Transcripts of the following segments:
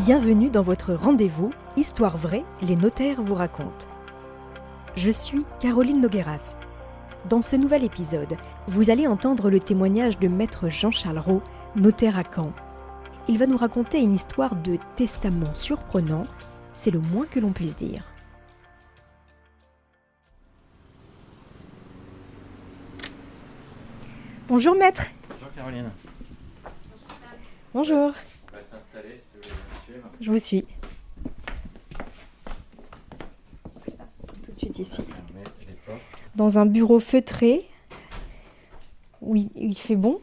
Bienvenue dans votre rendez-vous Histoire vraie, les notaires vous racontent. Je suis Caroline Nogueras. Dans ce nouvel épisode, vous allez entendre le témoignage de maître Jean-Charles Roux, notaire à Caen. Il va nous raconter une histoire de testament surprenant, c'est le moins que l'on puisse dire. Bonjour maître. Bonjour Caroline. Bonjour. On va s'installer si vous voulez me suivre. Je vous suis. Tout de suite ici. Fermez les portes. Dans un bureau feutré, où il fait bon.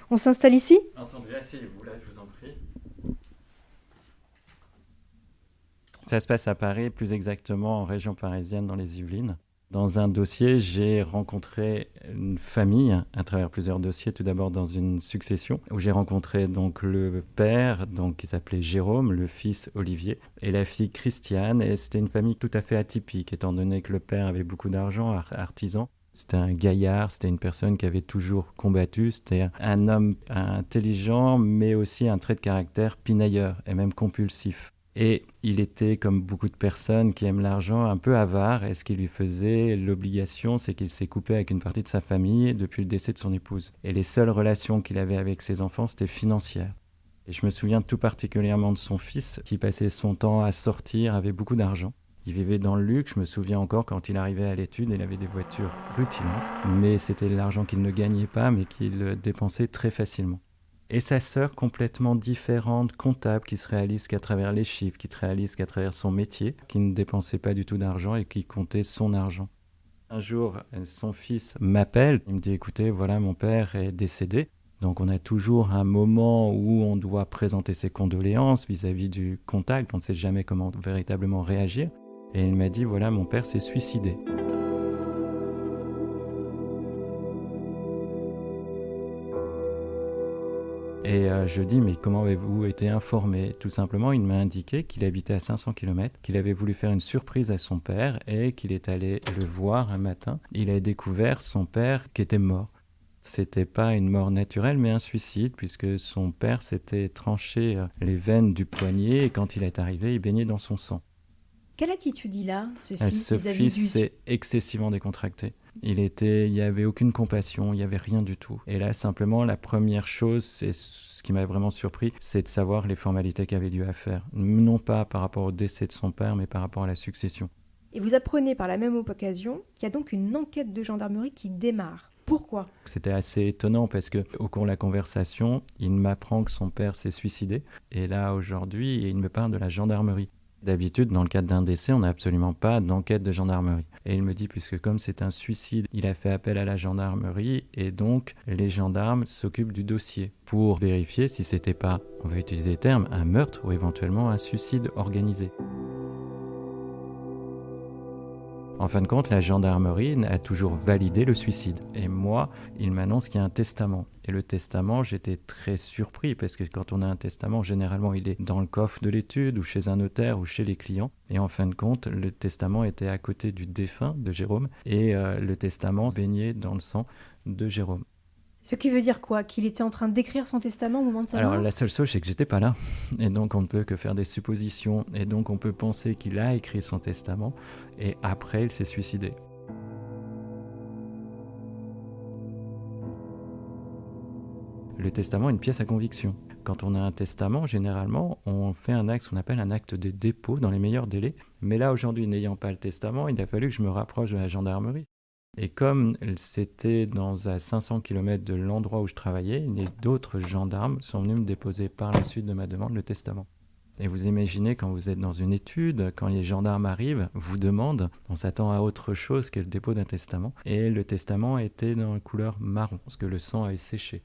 On s'installe ici ? Entendu, asseyez-vous là, je vous en prie. Ça se passe à Paris, plus exactement en région parisienne, dans les Yvelines. Dans un dossier, j'ai rencontré une famille à travers plusieurs dossiers. Tout d'abord dans une succession où j'ai rencontré donc le père, donc qui s'appelait Jérôme, le fils Olivier et la fille Christiane. Et c'était une famille tout à fait atypique, étant donné que le père avait beaucoup d'argent, artisan. C'était un gaillard, c'était une personne qui avait toujours combattu. C'était un homme intelligent, mais aussi un trait de caractère pinailleur et même compulsif. Et il était, comme beaucoup de personnes qui aiment l'argent, un peu avare. Et ce qui lui faisait l'obligation, c'est qu'il s'est coupé avec une partie de sa famille depuis le décès de son épouse. Et les seules relations qu'il avait avec ses enfants, c'était financières. Et je me souviens tout particulièrement de son fils, qui passait son temps à sortir, avait beaucoup d'argent. Il vivait dans le luxe. Je me souviens encore quand il arrivait à l'étude, il avait des voitures rutilantes. Mais c'était l'argent qu'il ne gagnait pas, mais qu'il dépensait très facilement. Et sa sœur, complètement différente, comptable, qui se réalise qu'à travers les chiffres, qui se réalise qu'à travers son métier, qui ne dépensait pas du tout d'argent et qui comptait son argent. Un jour, son fils m'appelle, il me dit « Écoutez, voilà, mon père est décédé ». Donc on a toujours un moment où on doit présenter ses condoléances vis-à-vis du contact, on ne sait jamais comment véritablement réagir. Et il m'a dit « Voilà, mon père s'est suicidé ». Et je dis, mais comment avez-vous été informé ? Tout simplement, il m'a indiqué qu'il habitait à 500 km, qu'il avait voulu faire une surprise à son père et qu'il est allé le voir un matin. Il a découvert son père qui était mort. C'était pas une mort naturelle, mais un suicide, puisque son père s'était tranché les veines du poignet et quand il est arrivé, il baignait dans son sang. Quelle attitude il a, ce fils, Ce vis-à-vis fils du... s'est excessivement décontracté. Il n'y avait aucune compassion, il n'y avait rien du tout. Et là, simplement, la première chose, c'est ce qui m'a vraiment surpris, c'est de savoir les formalités qu'il avait lieu à faire. Non pas par rapport au décès de son père, mais par rapport à la succession. Et vous apprenez par la même occasion qu'il y a donc une enquête de gendarmerie qui démarre. Pourquoi ? C'était assez étonnant parce qu'au cours de la conversation, il m'apprend que son père s'est suicidé. Et là, aujourd'hui, il me parle de la gendarmerie. D'habitude, dans le cadre d'un décès, on n'a absolument pas d'enquête de gendarmerie. Et il me dit, puisque comme c'est un suicide, il a fait appel à la gendarmerie et donc les gendarmes s'occupent du dossier pour vérifier si c'était pas, on va utiliser le terme, un meurtre ou éventuellement un suicide organisé. En fin de compte, la gendarmerie a toujours validé le suicide. Et moi, il m'annonce qu'il y a un testament. Et le testament, j'étais très surpris parce que quand on a un testament, généralement, il est dans le coffre de l'étude ou chez un notaire ou chez les clients. Et en fin de compte, le testament était à côté du défunt de Jérôme et le testament baignait dans le sang de Jérôme. Ce qui veut dire quoi ? Qu'il était en train d'écrire son testament au moment de sa mort ? Alors la seule chose, c'est que j'étais pas là. Et donc on ne peut que faire des suppositions. Et donc on peut penser qu'il a écrit son testament et après il s'est suicidé. Le testament est une pièce à conviction. Quand on a un testament, généralement, on fait un acte, ce qu'on appelle un acte de dépôt dans les meilleurs délais. Mais là, aujourd'hui, n'ayant pas le testament, il a fallu que je me rapproche de la gendarmerie. Et comme c'était à 500 km de l'endroit où je travaillais, d'autres gendarmes sont venus me déposer par la suite de ma demande le testament. Et vous imaginez quand vous êtes dans une étude, quand les gendarmes arrivent, vous demandent, on s'attend à autre chose que le dépôt d'un testament. Et le testament était dans la couleur marron, parce que le sang avait séché.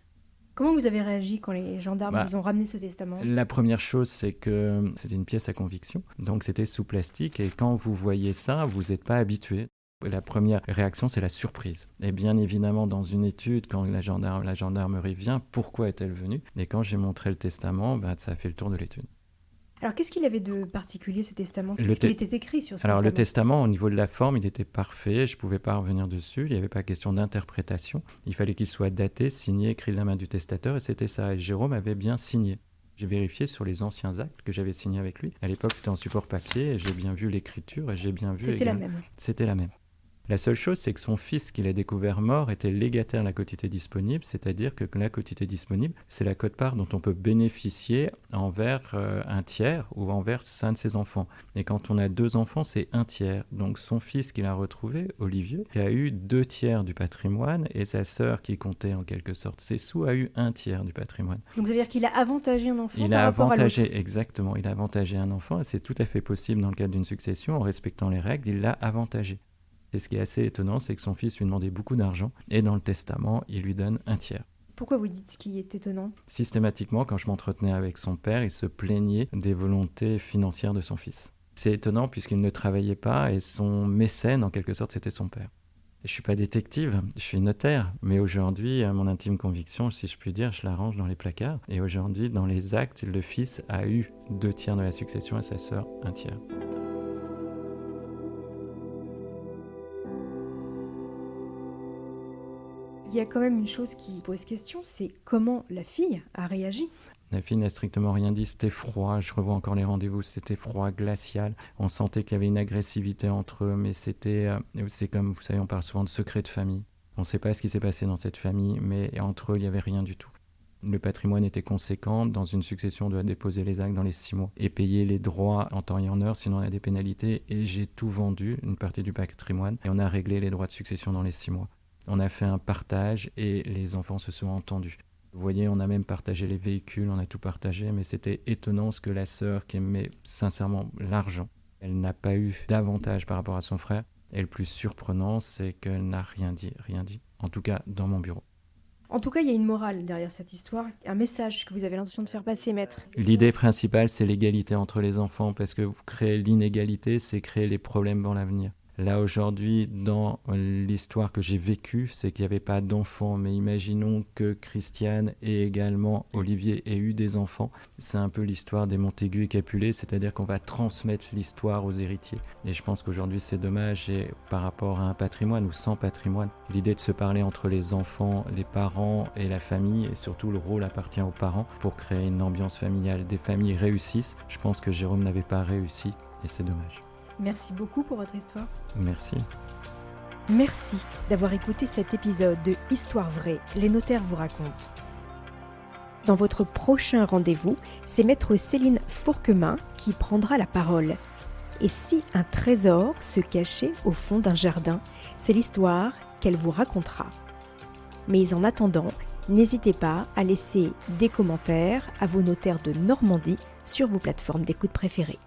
Comment vous avez réagi quand les gendarmes vous ont ramené ce testament ? La première chose, c'est que c'était une pièce à conviction, donc c'était sous plastique, et quand vous voyez ça, vous n'êtes pas habitué. La première réaction, c'est la surprise. Et bien évidemment, dans une étude, quand la gendarmerie vient, pourquoi est-elle venue ? Et quand j'ai montré le testament, ça a fait le tour de l'étude. Alors, qu'est-ce qu'il avait de particulier, ce testament ? Qu'est-ce qu'il était écrit sur ce testament ? Alors, le testament, au niveau de la forme, il était parfait. Je ne pouvais pas revenir dessus. Il n'y avait pas question d'interprétation. Il fallait qu'il soit daté, signé, écrit de la main du testateur. Et c'était ça. Et Jérôme avait bien signé. J'ai vérifié sur les anciens actes que j'avais signés avec lui. À l'époque, c'était en support papier et j'ai bien vu l'écriture et j'ai bien vu... C'était la même. C'était la même. La seule chose, c'est que son fils qu'il a découvert mort était légataire de la quotité disponible, c'est-à-dire que la quotité disponible, c'est la quote-part dont on peut bénéficier envers un tiers ou envers un de ses enfants. Et quand on a 2 enfants, c'est 1/3. Donc son fils qu'il a retrouvé, Olivier, a eu 2/3 du patrimoine et sa sœur, qui comptait en quelque sorte ses sous, a eu 1/3 du patrimoine. Donc ça veut dire qu'il a avantagé un enfant Il par a rapport à l'autre. avantagé, exactement, il a avantagé un enfant et c'est tout à fait possible dans le cadre d'une succession, en respectant les règles, il l'a avantagé. Et ce qui est assez étonnant, c'est que son fils lui demandait beaucoup d'argent et dans le testament, il lui donne 1/3. Pourquoi vous dites ce qui est étonnant ? Systématiquement, quand je m'entretenais avec son père, il se plaignait des volontés financières de son fils. C'est étonnant puisqu'il ne travaillait pas et son mécène, en quelque sorte, c'était son père. Je ne suis pas détective, je suis notaire, mais aujourd'hui, à mon intime conviction, si je puis dire, je la range dans les placards. Et aujourd'hui, dans les actes, le fils a eu 2/3 de la succession et sa sœur 1/3. Il y a quand même une chose qui pose question, c'est comment la fille a réagi. La fille n'a strictement rien dit, c'était froid, je revois encore les rendez-vous, c'était froid, glacial. On sentait qu'il y avait une agressivité entre eux, mais c'est comme, vous savez, on parle souvent de secret de famille. On ne sait pas ce qui s'est passé dans cette famille, mais entre eux, il n'y avait rien du tout. Le patrimoine était conséquent, dans une succession, on doit déposer les actes dans les 6 mois et payer les droits en temps et en heure, sinon on a des pénalités. Et j'ai tout vendu, une partie du patrimoine, et on a réglé les droits de succession dans les 6 mois. On a fait un partage et les enfants se sont entendus. Vous voyez, on a même partagé les véhicules, on a tout partagé, mais c'était étonnant ce que la sœur, qui aimait sincèrement l'argent, elle n'a pas eu d'avantage par rapport à son frère. Et le plus surprenant, c'est qu'elle n'a rien dit. En tout cas, dans mon bureau. En tout cas, il y a une morale derrière cette histoire, un message que vous avez l'intention de faire passer, maître. L'idée principale, c'est l'égalité entre les enfants, parce que vous créez l'inégalité, c'est créer les problèmes dans l'avenir. Là, aujourd'hui, dans l'histoire que j'ai vécue, c'est qu'il n'y avait pas d'enfants, mais imaginons que Christiane et également Olivier aient eu des enfants. C'est un peu l'histoire des Montaigu et Capulet, c'est-à-dire qu'on va transmettre l'histoire aux héritiers. Et je pense qu'aujourd'hui, c'est dommage, et par rapport à un patrimoine ou sans patrimoine, l'idée de se parler entre les enfants, les parents et la famille, et surtout le rôle appartient aux parents pour créer une ambiance familiale. Des familles réussissent. Je pense que Jérôme n'avait pas réussi, et c'est dommage. Merci beaucoup pour votre histoire. Merci. Merci d'avoir écouté cet épisode de Histoire vraie, les notaires vous racontent. Dans votre prochain rendez-vous, c'est maître Céline Fourquemin qui prendra la parole. Et si un trésor se cachait au fond d'un jardin, c'est l'histoire qu'elle vous racontera. Mais en attendant, n'hésitez pas à laisser des commentaires à vos notaires de Normandie sur vos plateformes d'écoute préférées.